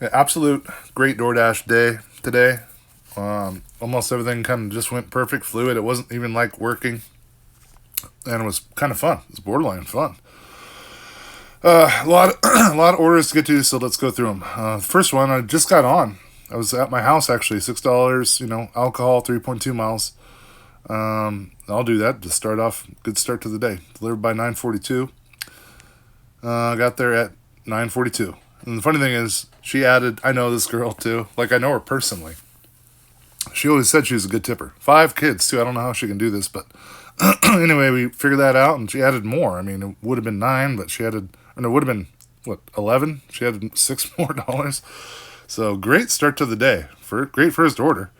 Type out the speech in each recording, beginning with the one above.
Yeah, absolute great DoorDash day today. Almost everything kind of just went perfect, fluid. It wasn't even like working, and it was kind of fun. It was borderline fun. A lot, a lot of orders to get to, so let's go through them. First one, I just got on. I was at my house actually. $6, alcohol, 3.2 miles. I'll do that to start off. Good start to the day. Delivered by 9:42. Got there at 9:42. And the funny thing is, she added. I know this girl too. Like I know her personally. She always said she was a good tipper. 5 kids too. I don't know how she can do this, but anyway, we figured that out, and she added more. I mean, it would have been 9, but she added, and it would have been what 11. She added $6 more. So great start to the day. For great first order.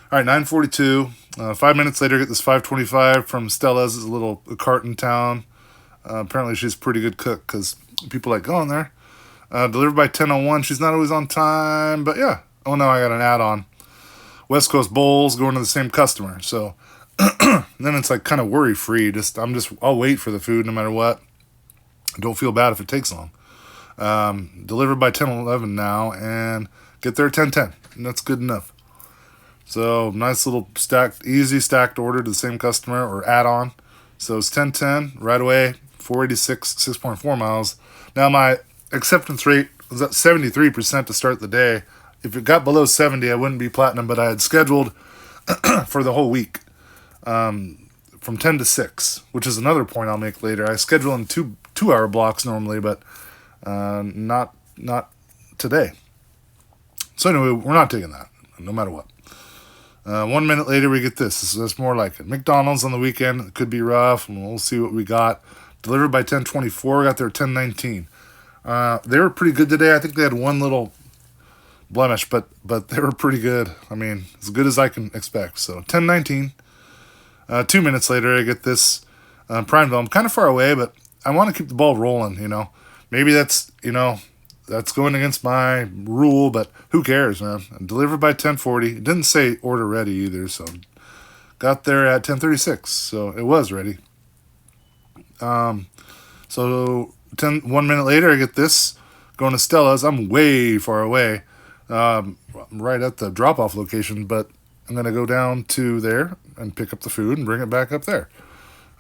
All right, 9:42. 5 minutes later, get this 5:25 from Stella's, a little cart in town. Apparently, she's a pretty good cook because people like going there. Delivered by 10:01. She's not always on time, but yeah. Oh no, I got an add-on. West Coast Bowls going to the same customer. So then it's like kind of worry free. I'll wait for the food no matter what. Don't feel bad if it takes long. Delivered by 10:11 now and get there at 10:10. And that's good enough. So nice little easy stacked order to the same customer or add on. So it's 10:10 right away. 486, 6.4 miles. Now my acceptance rate was at 73% to start the day. If it got below 70, I wouldn't be platinum, but I had scheduled for the whole week from 10 to 6, which is another point I'll make later. I schedule in two-hour blocks normally, but not today. So anyway, we're not taking that, no matter what. 1 minute later, we get this. That's more like it. McDonald's on the weekend. It could be rough, and we'll see what we got. Delivered by 10:24. Got there at 10:19. They were pretty good today. I think they had one little blemish, but they were pretty good. I mean, as good as I can expect. So 10:19. 2 minutes later, I get this Primeville. I'm kind of far away, but I want to keep the ball rolling. Maybe that's going against my rule, but who cares, man? Delivered by 10:40. It didn't say order ready either, so got there at 10:36. So it was ready. So 1 minute later, I get this going to Stella's. I'm way far away, right at the drop-off location, but I'm going to go down to there and pick up the food and bring it back up there.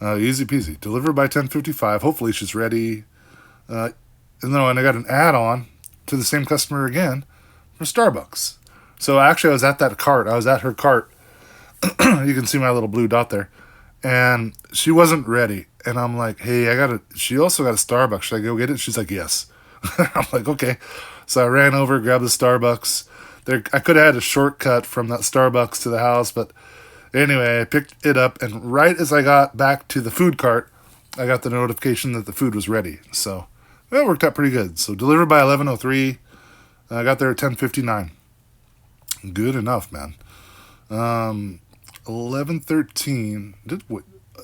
Easy peasy. Delivered by 10:55. Hopefully she's ready. And then I got an add-on to the same customer again from Starbucks. So actually, I was at that cart. I was at her cart. You can see my little blue dot there. And she wasn't ready. And I'm like, hey, she also got a Starbucks. Should I go get it? She's like, yes. I'm like, okay. So I ran over, grabbed the Starbucks. I could have had a shortcut from that Starbucks to the house. But anyway, I picked it up. And right as I got back to the food cart, I got the notification that the food was ready. So that worked out pretty good. So delivered by 11:03. I got there at 10:59. Good enough, man. 11:13.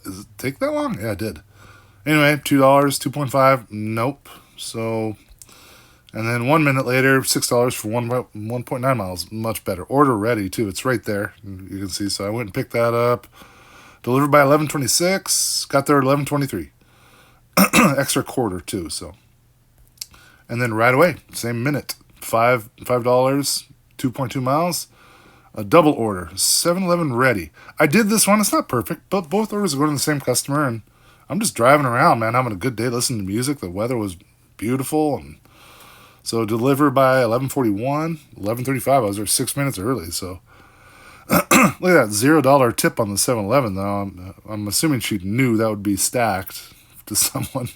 Does it take that long? Yeah, it did. Anyway, $2, 2.5. Nope. So, and then 1 minute later, $6 for 1.9 miles. Much better. Order ready too. It's right there. You can see. So I went and picked that up. Delivered by 11:26. Got there at 11:23. Extra quarter too. So. And then right away, same minute, $5, 2.2 miles, a double order, 7-Eleven ready. I did this one. It's not perfect, but both orders are going to the same customer, and I'm just driving around, man, having a good day, listening to music. The weather was beautiful, and so delivered by 11:41, 11:35. I was there 6 minutes early, so look at that $0 tip on the 7-Eleven, though. I'm assuming she knew that would be stacked to someone.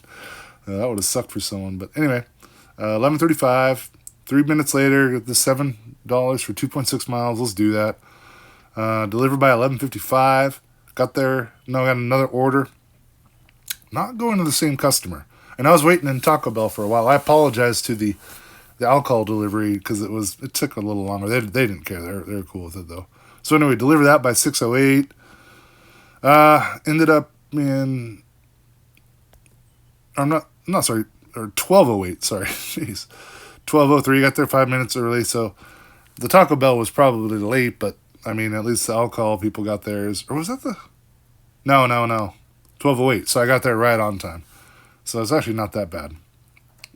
That would have sucked for someone, but anyway. 11:35. 3 minutes later, get the $7 for 2.6 miles. Let's do that. Delivered by 11:55. Got there. No, I got another order. Not going to the same customer. And I was waiting in Taco Bell for a while. I apologize to the alcohol delivery because it took a little longer. They didn't care. They're cool with it though. So anyway, delivered that by 6:08. Ended up in. I'm not sorry. Or 12:08, sorry. Jeez. 12:03, got there 5 minutes early, so the Taco Bell was probably late, but I mean, at least the alcohol people got theirs. Or was that the. No. 12:08, so I got there right on time. So it's actually not that bad.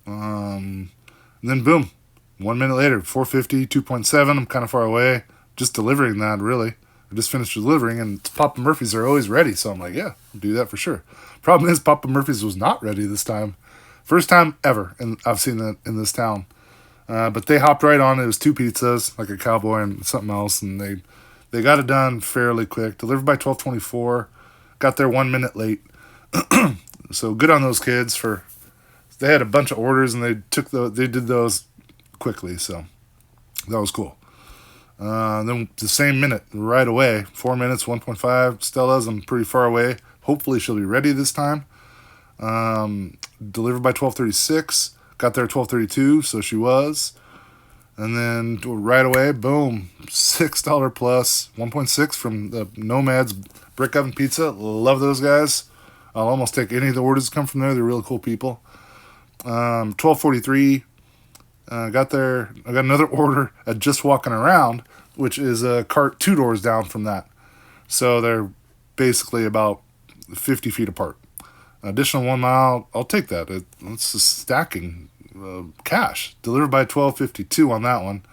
And then boom, 1 minute later, 450, 2.7. I'm kind of far away. Just delivering that, really. I just finished delivering, and Papa Murphy's are always ready. So I'm like, yeah, I'll do that for sure. Problem is, Papa Murphy's was not ready this time. First time ever, and I've seen that in this town. But they hopped right on. It was 2 pizzas, like a cowboy and something else, and they got it done fairly quick. Delivered by 12:24. Got there 1 minute late. So good on those kids for. They had a bunch of orders and they did those quickly. So that was cool. Then the same minute, right away, 4 minutes, 1.5. Stella's. I'm pretty far away. Hopefully she'll be ready this time. Delivered by 12:36. Got there at 12:32, so she was. And then right away, boom, $6 plus, 1.6 from the Nomads Brick Oven Pizza. Love those guys. I'll almost take any of the orders that come from there. They're really cool people. 12:43. Got there. I got another order at Just Walking Around, which is a cart 2 doors down from that. So they're basically about 50 feet apart. Additional 1 mile, I'll take that. It's just stacking cash. Delivered by 12:52 on that one.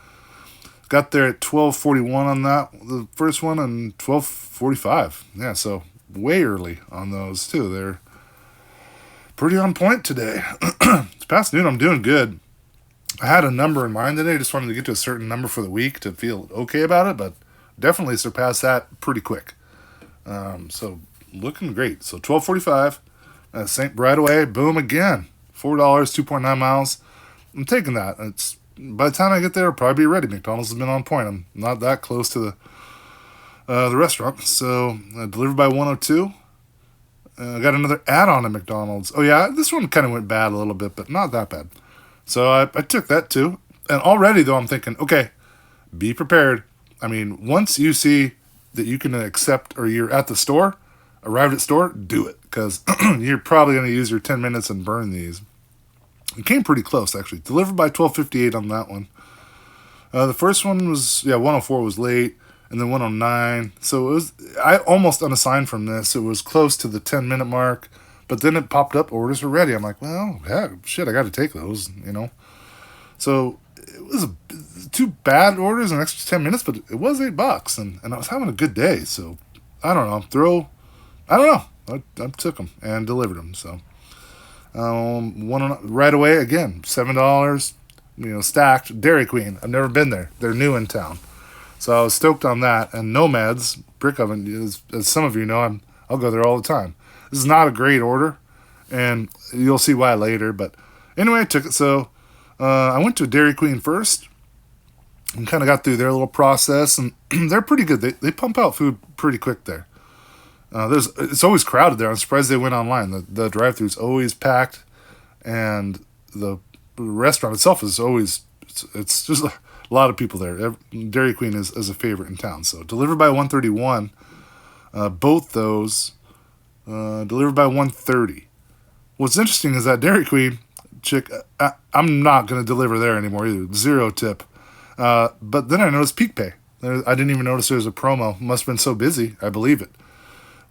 Got there at 12:41 on that, the first one, and 12:45. Yeah, so way early on those too. They're pretty on point today. It's past noon. I'm doing good. I had a number in mind today. I just wanted to get to a certain number for the week to feel okay about it, but definitely surpassed that pretty quick. So looking great. So 12:45. St. right away, boom again. $4, 2.9 miles. I'm taking that. It's by the time I get there, I'll probably be ready. McDonald's has been on point. I'm not that close to the restaurant. So delivered by 102. I got another add-on at McDonald's. Oh yeah, this one kind of went bad a little bit, but not that bad. So I took that too. And already though, I'm thinking, okay, be prepared. I mean, once you see that you can accept, or you're at the store, arrived at store, do it. Because you're probably going to use your 10 minutes and burn these. It came pretty close, actually. Delivered by 12:58 on that one. The first one was, 104 was late, and then 109. So it was, I almost unassigned from this. It was close to the 10-minute mark, but then it popped up, orders were ready. I'm like, well, yeah, shit, I got to take those, So it was 2 bad orders, an extra 10 minutes, but it was $8, and I was having a good day. So I don't know, I took them and delivered them. So right away again, $7. Stacked. Dairy Queen. I've never been there. They're new in town, so I was stoked on that. And Nomads Brick Oven, as some of you know, I'll go there all the time. This is not a great order, and you'll see why later. But anyway, I took it. So I went to Dairy Queen first and kind of got through their little process, and they're pretty good. They pump out food pretty quick there. It's always crowded there. I'm surprised they went online. The drive-thru is always packed, and the restaurant itself is always, it's just a lot of people there. Dairy Queen is a favorite in town. So delivered by 1:31, both those delivered by 1:30. What's interesting is that Dairy Queen chick, I'm not going to deliver there anymore either. 0 tip. But then I noticed Peak Pay. I didn't even notice there was a promo. Must have been so busy. I believe it.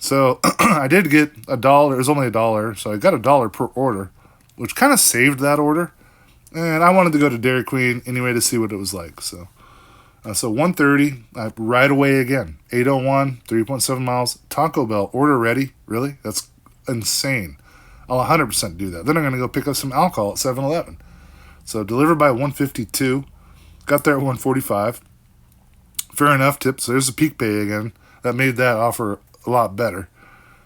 So I did get $1. It was only $1, so I got $1 per order, which kind of saved that order. And I wanted to go to Dairy Queen anyway to see what it was like. So 1:30, right away again. 8:01, 3.7 miles. Taco Bell, order ready. Really? That's insane. I'll 100% do that. Then I'm going to go pick up some alcohol at 7-Eleven. So delivered by 1:52. Got there at 1:45. Fair enough, tips. There's a Peak Pay again. That made that offer a lot better.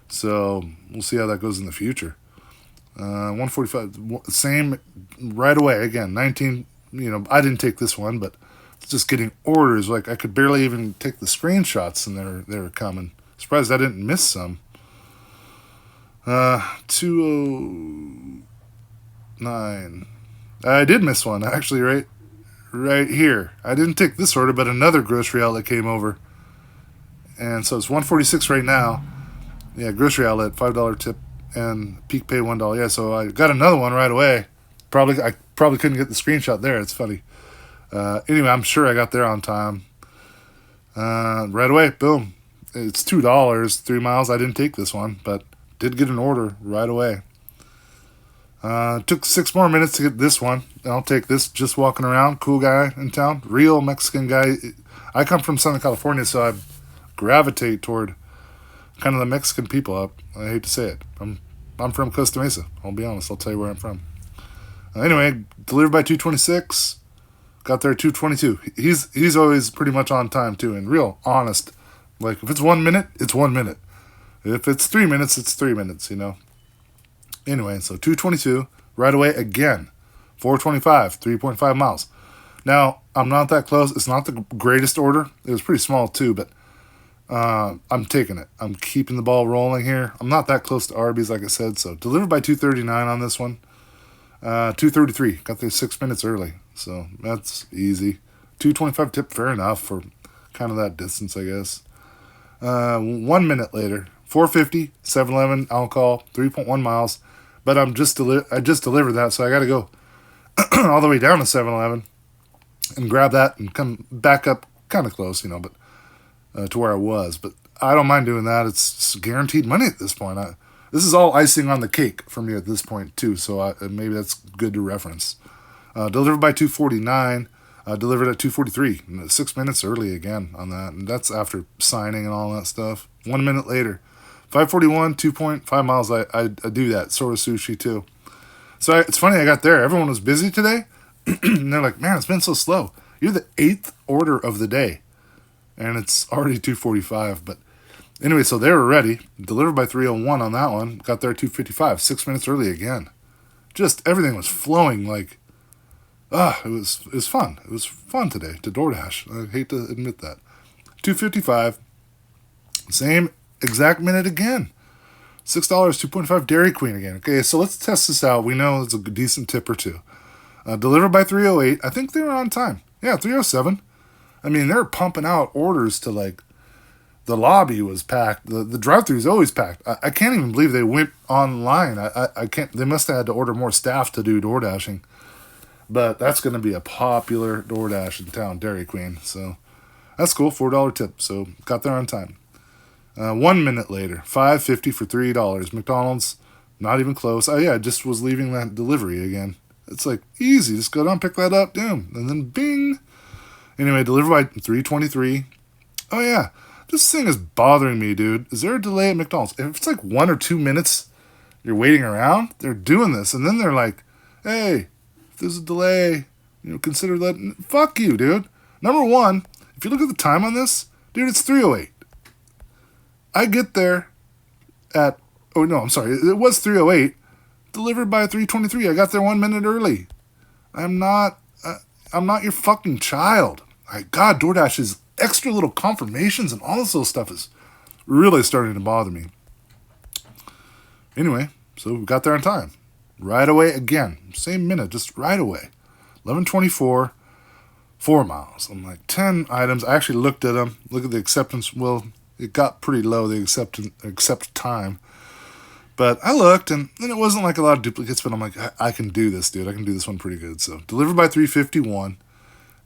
So we'll see how that goes in the future. 1:45, same right away again. 19. I didn't take this one, but it's just getting orders. Like I could barely even take the screenshots, and they were coming. Surprised I didn't miss some. 209. I did miss one actually. Right here. I didn't take this order, but another grocery outlet came over. And so it's 146 right now. Yeah, grocery outlet, $5 tip, and Peak Pay $1. Yeah, so I got another one right away. I probably couldn't get the screenshot there. It's funny. Anyway, I'm sure I got there on time. Right away, boom. It's $2, 3 miles. I didn't take this one, but did get an order right away. Took 6 more minutes to get this one. I'll take this. Just walking around, cool guy in town, real Mexican guy. I come from Southern California, so I gravitate toward kind of the Mexican people. I hate to say it. I'm from Costa Mesa. I'll be honest. I'll tell you where I'm from. Anyway, delivered by 2:26. Got there at 2:22. He's always pretty much on time too, and real honest. Like if it's 1 minute, it's 1 minute. If it's 3 minutes, it's 3 minutes. Anyway, so 2:22 right away again. 4:25, 3.5 miles. Now I'm not that close. It's not the greatest order. It was pretty small too, but I'm taking it. I'm keeping the ball rolling here. I'm not that close to Arby's, like I said. So delivered by 2:39 on this one. 2:33. Got there 6 minutes early. So that's easy. 2:25 tip, fair enough for kind of that distance, I guess. 1 minute later, 4:50, 7-Eleven, alcohol, 3.1 miles. But I just delivered that, so I got to go all the way down to 7-Eleven and grab that and come back up kind of close, but to where I was. But I don't mind doing that. It's guaranteed money at this point. This is all icing on the cake for me at this point, too, so maybe that's good to reference. Delivered by 2:49, delivered at 2:43, 6 minutes early again on that, and that's after signing and all that stuff. 1 minute later, 5:41, 2.5 miles, I do that, sort of sushi, too. So it's funny, I got there, everyone was busy today, and they're like, man, it's been so slow. You're the 8th order of the day, and it's already 2:45, but anyway, so they were ready. Delivered by 3:01 on that one. Got there at 2:55, 6 minutes early again. Just everything was flowing like, it was fun. It was fun today to DoorDash. I hate to admit that. 2:55, same exact minute again. $6, 2.5 Dairy Queen again. Okay, so let's test this out. We know it's a decent tip or two. Delivered by 3:08. I think they were on time. Yeah, 3:07. I mean, they're pumping out orders to like, the lobby was packed. The drive-thru is always packed. I can't even believe they went online. I can't. They must have had to order more staff to do DoorDashing. But that's going to be a popular DoorDash in town, Dairy Queen. So that's cool. $4 tip. So got there on time. 1 minute later, $5.50 for $3. McDonald's, not even close. Oh yeah, I just was leaving that delivery again. It's like easy. Just go down, pick that up, boom, and then bing. Anyway, delivered by 3:23. Oh yeah. This thing is bothering me, dude. Is there a delay at McDonald's? If it's like 1 or 2 minutes you're waiting around, they're doing this. And then they're like, hey, if there's a delay, consider that. Fuck you, dude. Number one, if you look at the time on this, dude, it's 3:08. I get there at, it was 3:08. Delivered by 3:23. I got there 1 minute early. I'm not your fucking child. God, DoorDash's extra little confirmations and all this little stuff is really starting to bother me. Anyway, so we got there on time. Right away again. Same minute, just right away. 11:24, 4 miles. I'm like, 10 items. I actually looked at them. Look at the acceptance. Well, it got pretty low, the accept time. But I looked, and it wasn't like a lot of duplicates, but I'm like, I can do this, dude. I can do this one pretty good. So delivered by 3:51.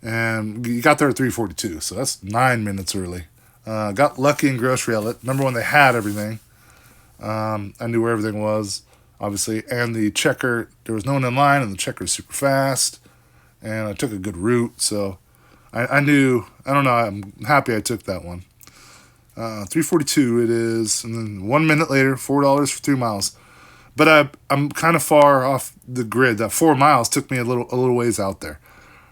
And you got there at 3:42, so that's 9 minutes early. Got lucky in grocery outlet. Remember when they had everything? I knew where everything was, obviously. And the checker, there was no one in line, and the checker is super fast. And I took a good route, so I knew. I don't know. I'm happy I took that one. 3:42 it is, and then 1 minute later, $4 for 3 miles. But I'm kind of far off the grid. That 4 miles took me a little ways out there.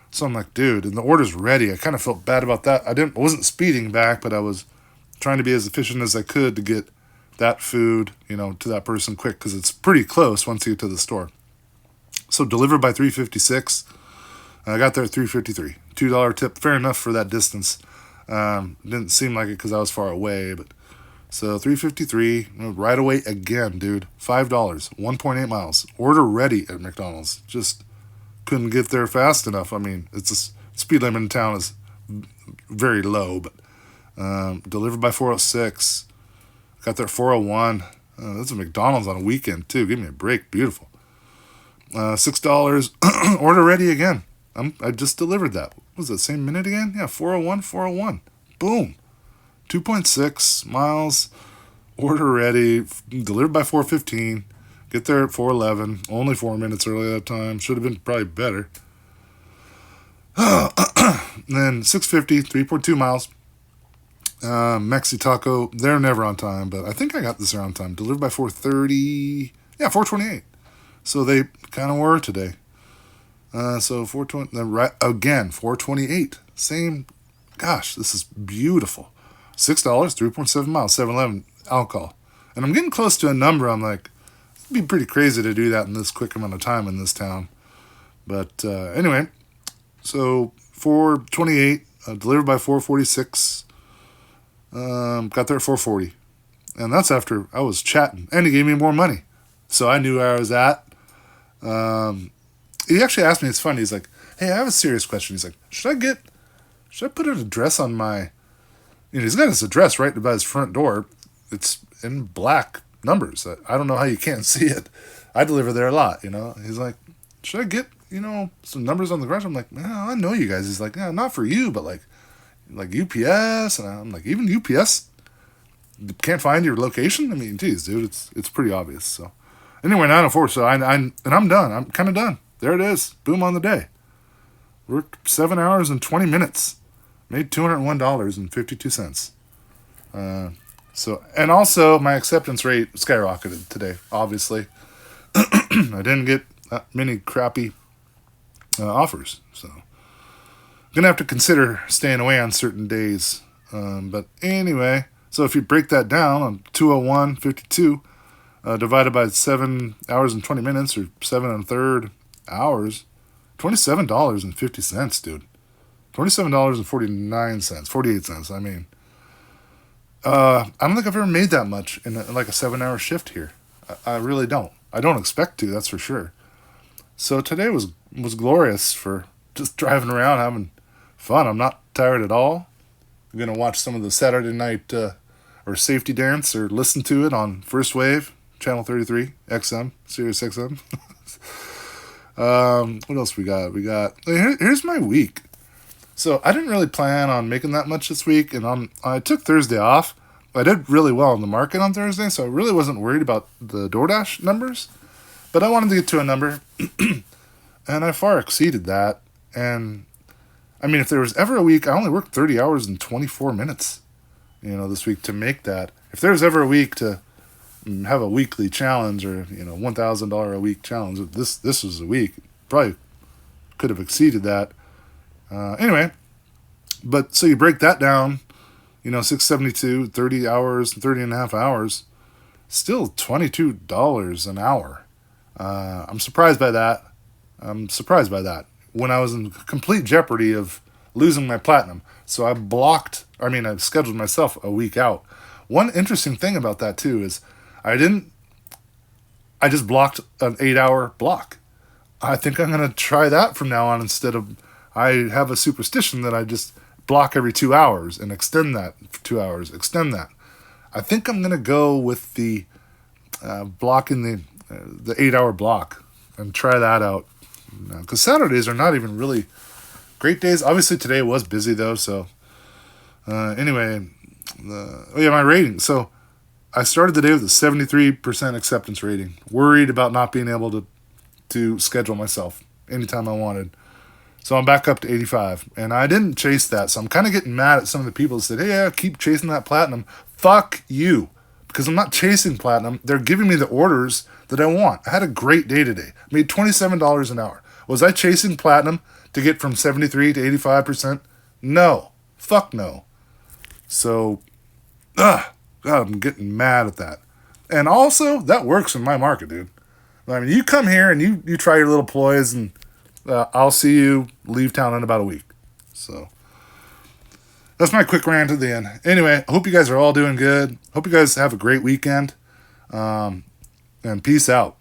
So I'm like, dude, and the order's ready. I kind of felt bad about that. I wasn't speeding back, but I was trying to be as efficient as I could to get that food, to that person quick, because it's pretty close once you get to the store. So delivered by 3:56. I got there at 3:53. $2 tip, fair enough for that distance. Didn't seem like it because I was far away, but so 3:53, right away again, dude. $5, 1.8 miles. Order ready at McDonald's. Just couldn't get there fast enough. I mean, it's a speed limit in town is very low, but delivered by 4:06. Got there at 4:01. That's a McDonald's on a weekend too. Give me a break. Beautiful. $6. Order ready again. I just delivered that. Was it same minute again? Yeah, 4:01, 4:01. Boom. 2.6 miles. Order ready. Delivered by 4:15. Get there at 4:11. Only 4 minutes early that time. Should have been probably better. And then 6:50, 3.2 miles. Mexi Taco, they're never on time, but I think I got this around time. Delivered by 4:30. Yeah, 4:28. So they kind of were today. So 4:20. Then right again, 4:28. Same. Gosh, this is beautiful. $6, 3.7 miles, 7-Eleven alcohol. And I'm getting close to a number. I'm like, it'd be pretty crazy to do that in this quick amount of time in this town. But anyway, so 4:28, delivered by 4:46. Got there at 4:40. And that's after I was chatting. And he gave me more money. So I knew where I was at. He actually asked me, it's funny, he's like, hey, I have a serious question. He's like, should I put an address on my, he's got his address right by his front door. It's in black numbers. I don't know how you can't see it. I deliver there a lot, He's like, should I get, some numbers on the garage? I'm like, I know you guys. He's like, yeah, not for you, but like UPS. And I'm like, even UPS can't find your location? I mean, geez, dude, it's pretty obvious. So anyway, 9:04. So I'm done. I'm kind of done. There it is. Boom on the day. Worked 7 hours and 20 minutes. Made $201.52. So, and also my acceptance rate skyrocketed today, obviously. I didn't get that many crappy offers. So I'm going to have to consider staying away on certain days. But anyway, so if you break that down on 201.52 divided by 7 hours and 20 minutes or 7 1/3 hours, $27.50, dude. $27.49, 48 cents. I mean, I don't think I've ever made that much in like a 7-hour shift here. I really don't. I don't expect to, that's for sure. So today was glorious for just driving around, having fun. I'm not tired at all. I'm going to watch some of the Saturday night or safety dance or listen to it on First Wave, Channel 33, XM, Sirius XM. What else we got? Here's my week. So I didn't really plan on making that much this week, and I took Thursday off. I did really well in the market on Thursday, so I really wasn't worried about the DoorDash numbers. But I wanted to get to a number, and I far exceeded that. And I mean, if there was ever a week, I only worked 30 hours and 24 minutes, this week to make that. If there's ever a week to have a weekly challenge or, $1,000 a week challenge, this was a week. Probably could have exceeded that. Anyway, but so you break that down, 672, 30 hours, 30 and a half hours, still $22 an hour. I'm surprised by that. When I was in complete jeopardy of losing my platinum. So I scheduled myself a week out. One interesting thing about that too is I just blocked an 8-hour block. I think I'm going to try that from now on instead of, I have a superstition that I just block every 2 hours and extend that for 2 hours, extend that. I think I'm going to go with the blocking the 8-hour block and try that out. Because Saturdays are not even really great days. Obviously today was busy though, so anyway, my rating. So I started the day with a 73% acceptance rating. Worried about not being able to schedule myself anytime I wanted. So I'm back up to 85. And I didn't chase that. So I'm kind of getting mad at some of the people that said, hey, yeah, keep chasing that platinum. Fuck you. Because I'm not chasing platinum. They're giving me the orders that I want. I had a great day today. I made $27 an hour. Was I chasing platinum to get from 73 to 85%? No. Fuck no. So, God, I'm getting mad at that. And also, that works in my market, dude. I mean, you come here and you try your little ploys, and I'll see you leave town in about a week. So, that's my quick rant at the end. Anyway, I hope you guys are all doing good. Hope you guys have a great weekend. And peace out.